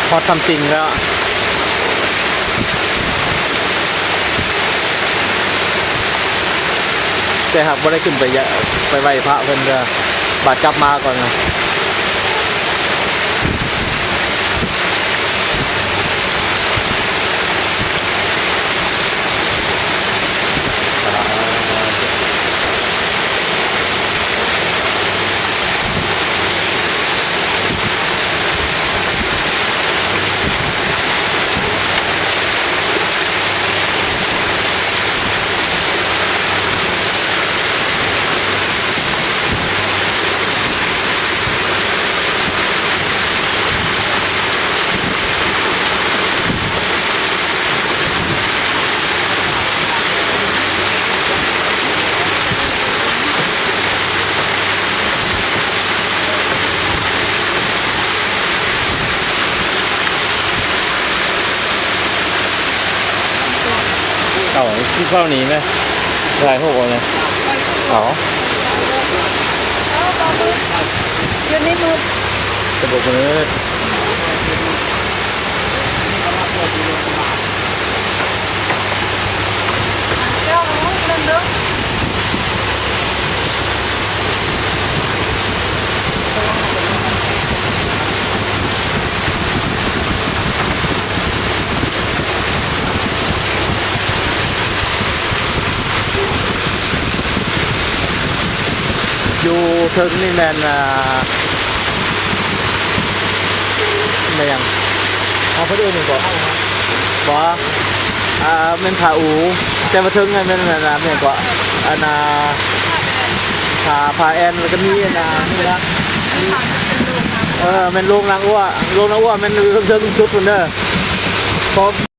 พอทำจริงแล้วแต่หากไม่ได้ขึ้นไปไหว้พระเพิ่นจะบาดกลับมาก่อนนะที่เข้านี้ไหมถ่ายรูปเอาเลยอ๋อยืนนี่มือจะบอกเลยเจ้าเล่นเด้ออยู่ถึงนี่แมนไม่ยังเอาเพื่อนหนึ่งก่อนบอกเมนผาอูแต่มาถึงไงเมนเมนก่อนอันผาแอนแล้วก็มีนี่นะเมนลงนางอ้วเมนเรื่องชุดคนเด้อ